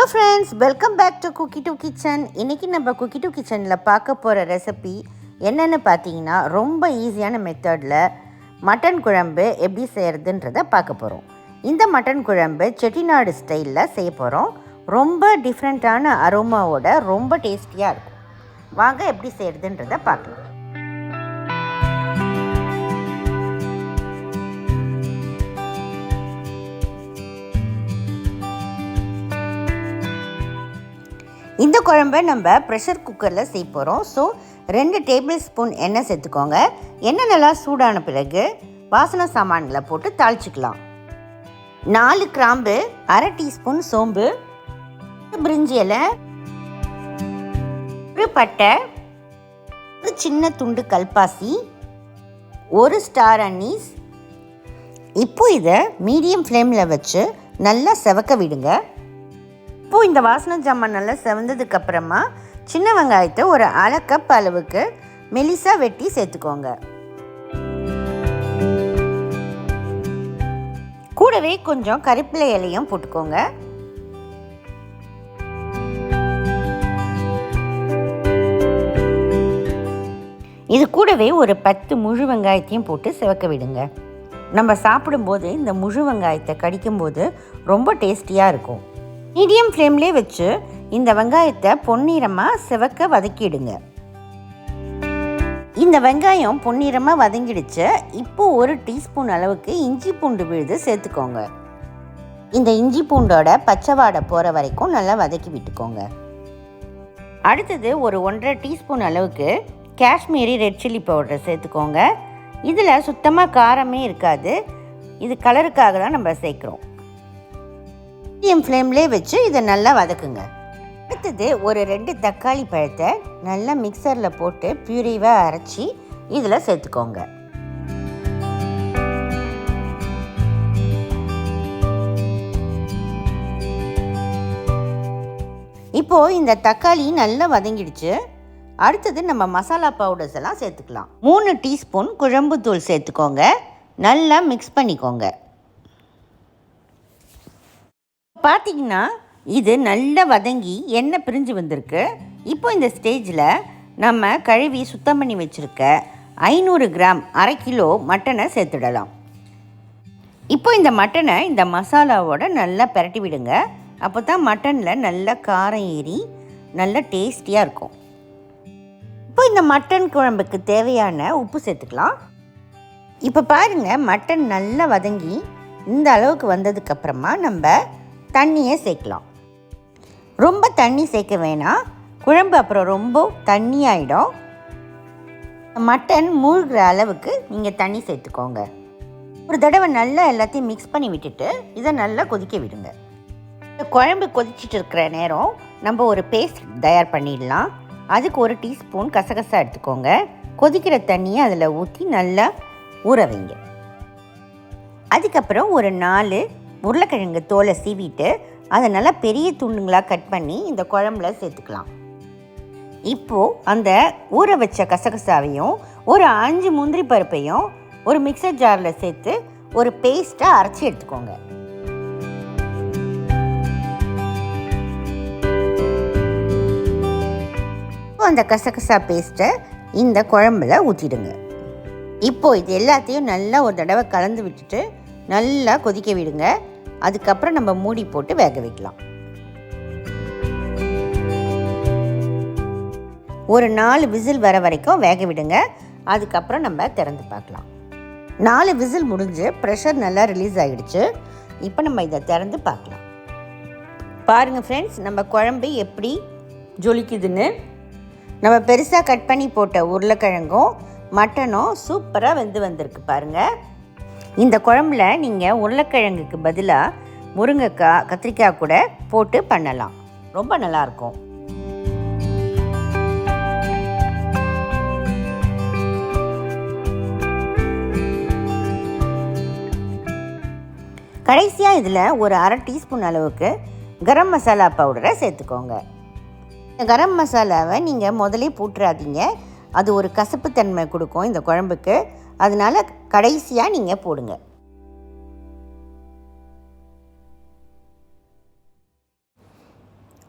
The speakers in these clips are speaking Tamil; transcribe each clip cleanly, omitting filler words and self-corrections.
Hello friends, welcome back to cookie to kitchen. இன்றைக்கி நம்ம குக்கி டு கிச்சனில் பார்க்க போகிற ரெசிபி என்னென்னு பார்த்தீங்கன்னா, ரொம்ப ஈஸியான மெத்தடில் மட்டன் குழம்பு எப்படி செய்கிறதுன்றதை பார்க்க போகிறோம். இந்த மட்டன் குழம்பு செட்டிநாடு ஸ்டைலில் செய்ய போகிறோம். ரொம்ப டிஃப்ரெண்ட்டான அரோமாவோட ரொம்ப டேஸ்டியாக இருக்கும். வாங்க எப்படி செய்கிறதுன்றதை பார்க்கலாம். இந்த குழம்பை நம்ம ப்ரெஷர் குக்கரில் செய்ய போகிறோம். ஸோ 2 டேபிள் ஸ்பூன் எண்ணெய் சேர்த்துக்கோங்க. எண்ணெய் நல்லா சூடான பிறகு வாசனை சாமான்களை போட்டு தாளிச்சிக்கலாம். 4 கிராம்பு, 1/2 டீஸ்பூன் சோம்பு, பிரிஞ்சி இலை, ஒரு பட்டை, ஒரு சின்ன துண்டு கல்பாசி, 1 ஸ்டார் அன்னீஸ். இப்போ இதை மீடியம் ஃப்ளேமில் வச்சு நல்லா செவக்க விடுங்க. இப்போது இந்த வாசனை ஜாமான் நல்லா செவந்ததுக்கப்புறமா சின்ன வெங்காயத்தை ஒரு 1/2 கப் அளவுக்கு மெலிசாக வெட்டி சேர்த்துக்கோங்க. கூடவே கொஞ்சம் கறிவேப்பிலை இலையும் போட்டுக்கோங்க. இது கூடவே ஒரு 10 முழு வெங்காயத்தையும் போட்டு செவக்க விடுங்க. நம்ம சாப்பிடும்போது இந்த முழு வெங்காயத்தை கடிக்கும்போது ரொம்ப டேஸ்டியாக இருக்கும். மீடியம் ஃப்ளேம்லேயே வச்சு இந்த வெங்காயத்தை பொன்னிறமாக செவக்க வதக்கிடுங்க. இந்த வெங்காயம் பொன்னிறமாக வதங்கிடுச்சு. இப்போது 1 டீஸ்பூன் அளவுக்கு இஞ்சி பூண்டு விழுது சேர்த்துக்கோங்க. இந்த இஞ்சி பூண்டோட பச்சை வாடை போகிற வரைக்கும் நல்லா வதக்கி விட்டுக்கோங்க. அடுத்தது ஒரு 1/2 டீஸ்பூன் அளவுக்கு காஷ்மீரி ரெட் சில்லி பவுடர் சேர்த்துக்கோங்க. இதில் சுத்தமாக காரமே இருக்காது. இது கலருக்காக தான் நம்ம சேர்க்குறோம். மீடியம் ஃப்ளேம்லேயே வச்சு இதை நல்லா வதக்குங்க. அடுத்தது ஒரு 2 தக்காளி பழத்தை நல்லா மிக்சரில் போட்டு பியூரிவாக அரைச்சி இதில் சேர்த்துக்கோங்க. இப்போது இந்த தக்காளி நல்லா வதங்கிடுச்சு. அடுத்தது நம்ம மசாலா பவுடர்ஸ் எல்லாம் சேர்த்துக்கலாம். 3 டீஸ்பூன் குழம்புத்தூள் சேர்த்துக்கோங்க. நல்லா மிக்ஸ் பண்ணிக்கோங்க. பார்த்திங்கன்னா இது நல்லா வதங்கி எண்ணெய் பிரிஞ்சு வந்திருக்கு. இப்போ இந்த ஸ்டேஜில் நம்ம கழுவி சுத்தம் பண்ணி வச்சுருக்க 500 கிராம் 1/2 கிலோ மட்டனை சேர்த்துடலாம். இப்போ இந்த மட்டனை இந்த மசாலாவோட நல்லா பிரட்டி விடுங்க. அப்போ தான் மட்டனில் நல்லா காரம் ஏறி நல்லா டேஸ்டியாக இருக்கும். இப்போ இந்த மட்டன் குழம்புக்கு தேவையான உப்பு சேர்த்துக்கலாம். இப்போ பாருங்கள், மட்டன் நல்லா வதங்கி இந்த அளவுக்கு வந்ததுக்கப்புறமா நம்ம தண்ணியை சேர்க்கலாம். ரொம்ப தண்ணி சேர்க்க வேணாம், குழம்பு அப்புறம் ரொம்ப தண்ணி ஆகிடும். மட்டன் மூழ்கிற அளவுக்கு நீங்கள் தண்ணி சேர்த்துக்கோங்க. ஒரு தடவை நல்லா எல்லாத்தையும் மிக்ஸ் பண்ணி விட்டுட்டு இதை நல்லா கொதிக்க விடுங்க. இந்த குழம்பு கொதிச்சிட்டு இருக்கிற நேரம் நம்ம ஒரு பேஸ்ட் தயார் பண்ணிடலாம். அதுக்கு 1 டீஸ்பூன் கசகசா எடுத்துக்கோங்க. கொதிக்கிற தண்ணியை அதில் ஊற்றி நல்லா ஊற வைங்க. அதுக்கப்புறம் ஒரு 4 உருளைக்கிழங்கு தோலை சீவிட்டு அதை நல்லா பெரிய துண்டுங்களாக கட் பண்ணி இந்த குழம்புல சேர்த்துக்கலாம். இப்போது அந்த ஊற வச்ச கசகசாவையும் ஒரு 5 முந்திரி பருப்பையும் ஒரு மிக்சர் ஜாரில் சேர்த்து ஒரு பேஸ்ட்டாக அரைச்சி எடுத்துக்கோங்க. அந்த கசகசா பேஸ்ட்டை இந்த குழம்புல ஊற்றிடுங்க. இப்போது இது எல்லாத்தையும் நல்லா ஒரு தடவை கலந்து விட்டுட்டு நல்லா கொதிக்க விடுங்க. அதுக்கப்புறம் நம்ம மூடி போட்டு வேக வைக்கலாம். ஒரு 4 விசில் வர வரைக்கும் வேக விடுங்க. அதுக்கப்புறம் நம்ம திறந்து பார்க்கலாம். 4 விசில் முடிஞ்சு ப்ரெஷர் நல்லா ரிலீஸ் ஆகிடுச்சு. இப்போ நம்ம இதை திறந்து பார்க்கலாம். பாருங்கள் ஃப்ரெண்ட்ஸ், நம்ம குழம்பு எப்படி ஜொலிக்குதுன்னு. நம்ம பெருசாக கட் பண்ணி போட்ட உருளைக்கிழங்கும் மட்டனும் சூப்பராக வெந்து வந்திருக்கு பாருங்கள். இந்த குழம்புல நீங்கள் உருளைக்கிழங்குக்கு பதிலாக முருங்கைக்காய், கத்திரிக்காய் கூட போட்டு பண்ணலாம். ரொம்ப நல்லாயிருக்கும். கடைசியாக இதில் ஒரு 1/2 டீஸ்பூன் அளவுக்கு கரம் மசாலா பவுடரை சேர்த்துக்கோங்க. இந்த கரம் மசாலாவை நீங்கள் முதலே போட்டுறாதீங்க. அது ஒரு கசப்புத்தன்மை கொடுக்கும் இந்த குழம்புக்கு. அதனால் கடைசியாக நீங்கள் போடுங்க.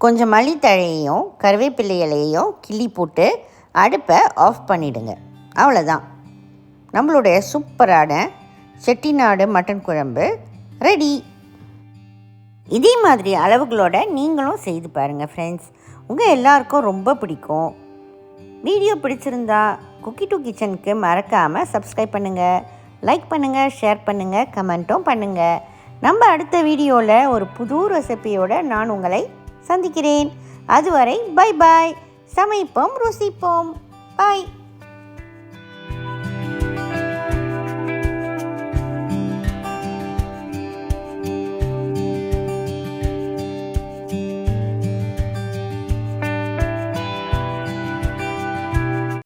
கொஞ்சம் மல்லித்தழையையும் கருவேப்பிலை இலையையும் கிள்ளி போட்டு அடுப்பை ஆஃப் பண்ணிவிடுங்க. அவ்வளோதான், நம்மளுடைய சூப்பரான செட்டிநாடு மட்டன் குழம்பு ரெடி. இதே மாதிரி அளவுகளோட நீங்களும் செய்து பாருங்கள் ஃப்ரெண்ட்ஸ். உங்கள் எல்லாருக்கும் ரொம்ப பிடிக்கும். வீடியோ பிடிச்சிருந்தா குக்கி டூ கிச்சனுக்கு மறக்காமல் சப்ஸ்கிரைப் பண்ணுங்கள், லைக் பண்ணுங்கள், ஷேர் பண்ணுங்கள், கமெண்ட்டும் பண்ணுங்கள். நம்ம அடுத்த வீடியோவில் ஒரு புது ரெசிபியோடு நான் உங்களை சந்திக்கிறேன். அதுவரை பை பாய். சமைப்போம், ருசிப்போம். பாய்.